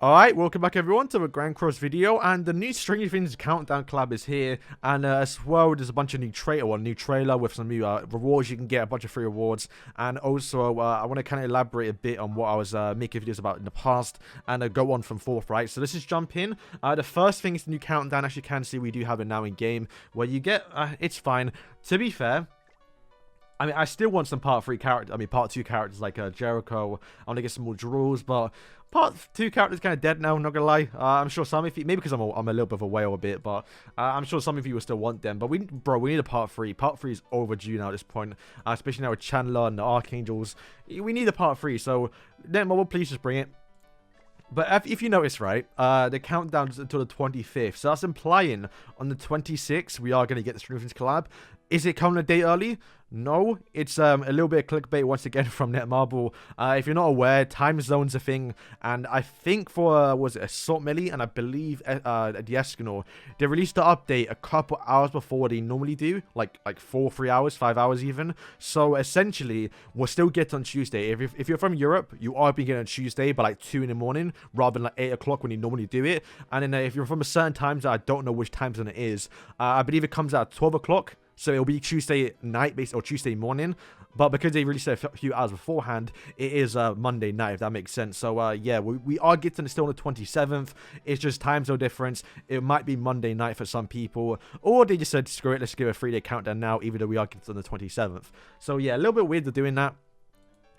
Alright, welcome back everyone to a Grand Cross video, and the new Stranger Things Countdown collab is here, and as well there's a bunch of new trailer with some new rewards. You can get a bunch of free rewards, and also I want to kind of elaborate a bit on what I was making videos about in the past, and go on from forth, right? So let's just jump in. The first thing is the new Countdown. As you can see, we do have it now in game, where you get, it's fine. To be fair, I mean, I still want some part 2 characters like Jericho. I want to get some more draws, but part 2 characters kind of dead now, not gonna lie. I'm sure some of you, maybe because I'm a little bit of a whale a bit, but I'm sure some of you will still want them. But we need a part 3. Part 3 is overdue now at this point, especially now with Chandler and the Archangels. We need a part 3, so then, well, please just bring it. But if you notice, right, the countdown is until the 25th, so that's implying on the 26th we are going to get the Stranger Things collab. Is it coming a day early? No, it's a little bit of clickbait once again from Netmarble. If you're not aware, time zone's a thing, and I think for, was it Assault Melee, and I believe the Escanor, they released the update a couple hours before they normally do, like 3 hours, 5 hours even. So essentially, we'll still get on Tuesday. If you're from Europe, you are beginning on Tuesday by like 2 in the morning, rather than like 8 o'clock when you normally do it. And then if you're from a certain time zone, I don't know which time zone it is, I believe it comes out at 12 o'clock. So it'll be Tuesday night, or Tuesday morning. But because they released it a few hours beforehand, it is Monday night, if that makes sense. So, yeah, we are getting it still on the 27th. It's just time zone difference. It might be Monday night for some people. Or they just said, screw it, let's give a 3-day countdown now, even though we are getting on the 27th. So, yeah, a little bit weird they're doing that.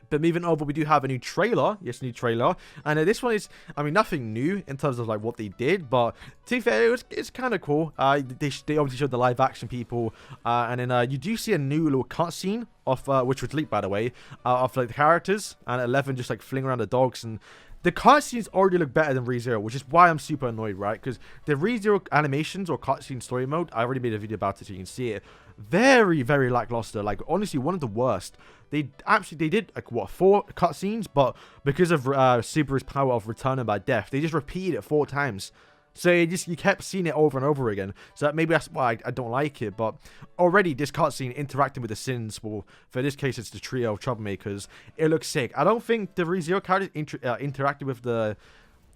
But moving over, we do have a new trailer. Yes, new trailer. And this one is, I mean, nothing new in terms of like what they did. But to be fair, it's kind of cool. They obviously showed the live action people. And then you do see a new little cutscene of, which was leaked by the way, of like the characters. And 11 just like fling around the dogs. And the cutscenes already look better than ReZero, which is why I'm super annoyed, right? Because the ReZero animations or cutscene story mode, I already made a video about it so you can see it. Very, very lackluster. Like, honestly, one of the worst. They did, like, what, 4 cutscenes? But because of Subaru's power of returning by death, they just repeated it 4 times. So you kept seeing it over and over again. So maybe that's why I don't like it. But already this cutscene interacting with the Sins, well, for this case it's the trio of troublemakers. It looks sick. I don't think the ReZero character interacted with the...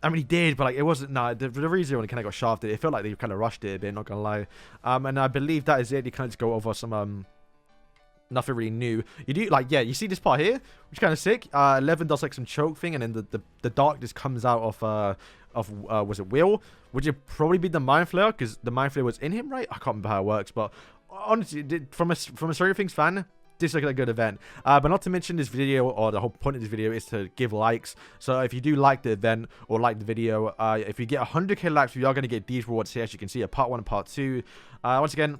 I mean, he did, but like it wasn't. Nah, the ReZero one kind of got shafted. It felt like they kind of rushed it a bit. Not gonna lie. And I believe that is it. They kind of just go over some nothing really new. You do like, yeah, you see this part here, which is kind of sick. 11 does like some choke thing, and then the darkness comes out of was it Will? Would it probably be the Mind Flayer, because the Mind Flayer was in him, right? I can't remember how it works, but honestly, from a Stranger Things fan, this is like a good event. But not to mention, this video, or the whole point of this video, is to give likes. So if you do like the event or like the video, if you get 100k likes, we are going to get these rewards here. As you can see, a part 1 and part 2. Once again,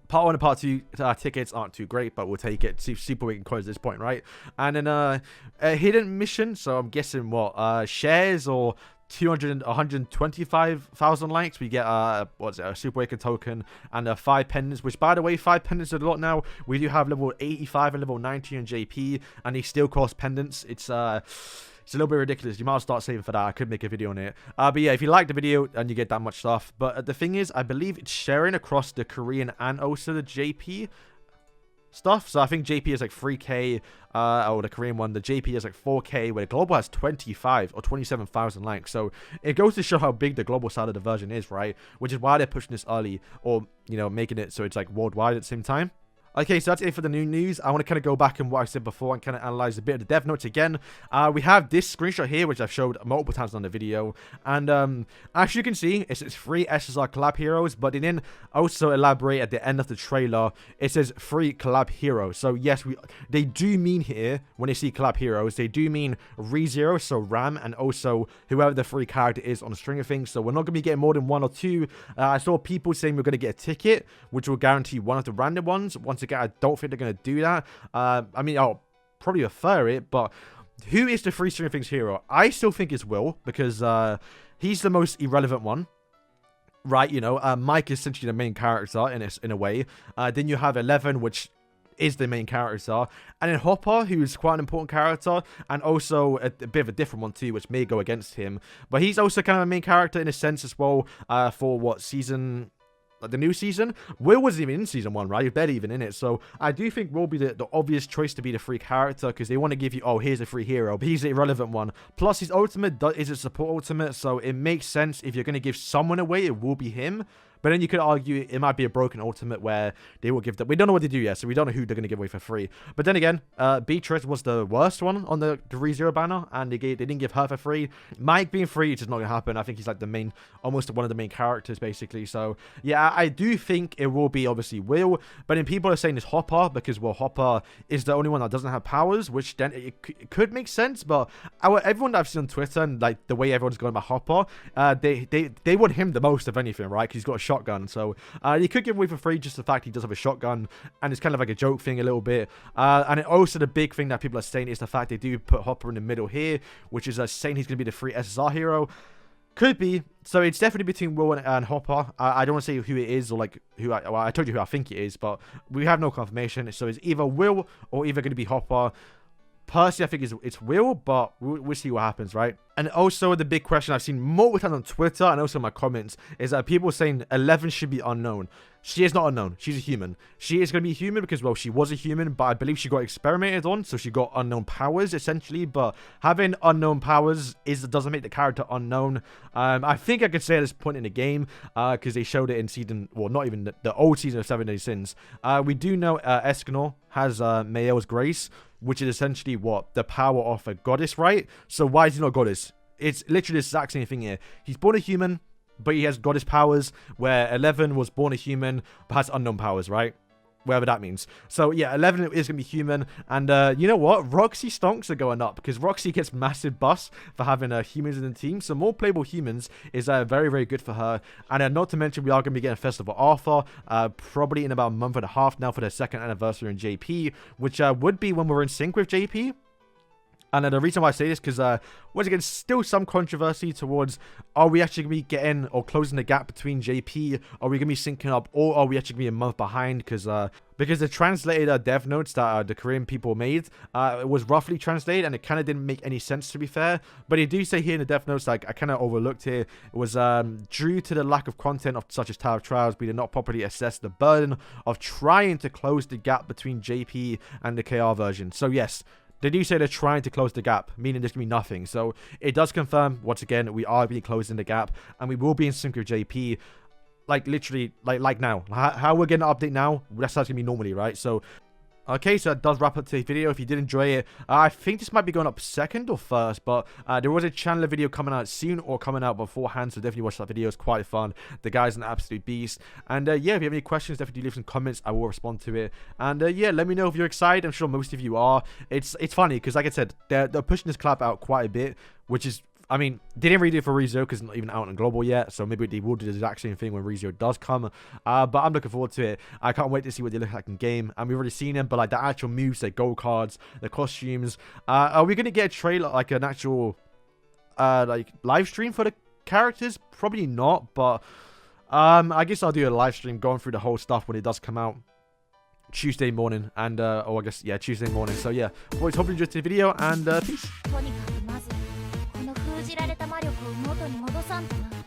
part 1 and part 2 tickets aren't too great, but we'll take it. Super weak and coins at this point, right? And then a hidden mission. So I'm guessing what shares or 125,000 likes, we get what's it, a Super Awakened token and 5 pendants, which by the way, 5 pendants is a lot now. We do have level 85 and level 90 on JP, and they still cost pendants. It's a little bit ridiculous. You might start saving for that. I could make a video on it. But yeah, if you like the video and you get that much stuff. But the thing is, I believe it's sharing across the Korean and also the JP stuff. So I think JP is like 3k, or the Korean one, the JP is like 4k, where the global has 25 or 27,000 likes. So it goes to show how big the global side of the version is, right? Which is why they're pushing this early, or, you know, making it so it's like worldwide at the same time. Okay, so that's it for the new news. I want to kind of go back and what I said before and kind of analyze a bit of the dev notes again. We have this screenshot here, which I've showed multiple times on the video. And as you can see, it's 3 SSR collab heroes, but they didn't also elaborate at the end of the trailer. It says 3 collab heroes. So yes, they do mean here, when they see collab heroes, they do mean ReZero, so Ram, and also whoever the 3 character is on the Stranger Things. So we're not going to be getting more than 1 or 2. I saw people saying we're going to get a ticket, which will guarantee one of the random ones. Once again, I don't think they're going to do that. I mean, I'll probably prefer it, but who is the 3 Stranger Things hero? I still think it's Will, because he's the most irrelevant one, right? You know, Mike is essentially the main character in a way. Then you have 11, which is the main character, and then Hopper, who's quite an important character, and also a bit of a different one too, which may go against him, but he's also kind of a main character in a sense as well, for what, season like the new season. Will wasn't even in season 1, right? You're barely even in it. So I do think Will be the obvious choice to be the free character, because they want to give you, oh, here's a free hero, but he's the irrelevant one. Plus his ultimate is a support ultimate, so it makes sense if you're going to give someone away, it will be him. But then you could argue it might be a broken ultimate where they will give them. We don't know what they do yet, so we don't know who they're going to give away for free. But then again, Beatrice was the worst one on the ReZero banner, and they didn't give her for free. Mike being free, it's just not going to happen. I think he's like the main, almost one of the main characters, basically. So yeah, I do think it will be obviously Will. But then people are saying it's Hopper, because, well, Hopper is the only one that doesn't have powers, which then it could make sense. But everyone that I've seen on Twitter, and like the way everyone's going about Hopper, they want him the most of anything, right? Because he's got a shotgun. So you could give away for free just the fact he does have a shotgun, and it's kind of like a joke thing a little bit. And also the big thing that people are saying is the fact they do put Hopper in the middle here, which is saying he's going to be the free SSR hero. Could be. So it's definitely between Will and Hopper. I don't want to say who it is, or like who I told you who I think it is, but we have no confirmation. So it's either Will or either going to be Hopper. Personally, I think it's Will, but we'll see what happens, right? And also, the big question I've seen multiple times on Twitter and also in my comments is that people saying 11 should be unknown. She is not unknown. She's a human. She is going to be human because, well, she was a human, but I believe she got experimented on, so she got unknown powers, essentially. But having unknown powers doesn't make the character unknown. I think I could say at this point in the game, because they showed it in season, well, not even the old season of 7 Days Sins. We do know Escanor has Mael's Grace, which is essentially what? The power of a goddess, right? So why is he not a goddess? It's literally the exact same thing here. He's born a human, but he has goddess powers, where 11 was born a human, but has unknown powers, right? Whatever that means. So yeah, 11 is going to be human. And you know what? Roxy stonks are going up, because Roxy gets massive buffs for having humans in the team. So more playable humans is very, very good for her. And not to mention, we are going to be getting Festival Arthur probably in about a month and a half now for their 2nd anniversary in JP, which would be when we're in sync with JP. And the reason why I say this, because once again, still some controversy towards, are we actually going to be getting or closing the gap between JP? Are we going to be syncing up, or are we actually going to be a month behind? Because the translated dev notes that the Korean people made, it was roughly translated, and it kind of didn't make any sense, to be fair. But they do say here in the dev notes, like I kind of overlooked here, it was due to the lack of content of such as Tower of Trials, we did not properly assess the burden of trying to close the gap between JP and the KR version. So yes, they do say they're trying to close the gap, meaning there's going to be nothing. So it does confirm, once again, we are being closing the gap, and we will be in sync with JP, like literally, like now. How we're getting an update now, that's how it's going to be normally, right? So okay, so that does wrap up today's video. If you did enjoy it, I think this might be going up 2nd or 1st, but there was a Chandler video coming out soon or coming out beforehand, so definitely watch that video. It's quite fun. The guy's an absolute beast. And yeah, if you have any questions, definitely leave some comments. I will respond to it. And yeah, let me know if you're excited. I'm sure most of you are. It's funny because, like I said, they're pushing this collab out quite a bit, which is, I mean, they didn't really do it for ReZero because it's not even out on global yet, so maybe they will do the exact same thing when ReZero does come. But I'm looking forward to it. I can't wait to see what they look like in game. And we've already seen them, but like the actual moves, the gold cards, the costumes. Are we gonna get a trailer, like an actual like live stream for the characters? Probably not, but I guess I'll do a live stream going through the whole stuff when it does come out Tuesday morning. And I guess, yeah, Tuesday morning. So yeah, boys, hope you enjoyed the video, and peace. とにかくまずこの封じられた魔力を元に戻さんとな。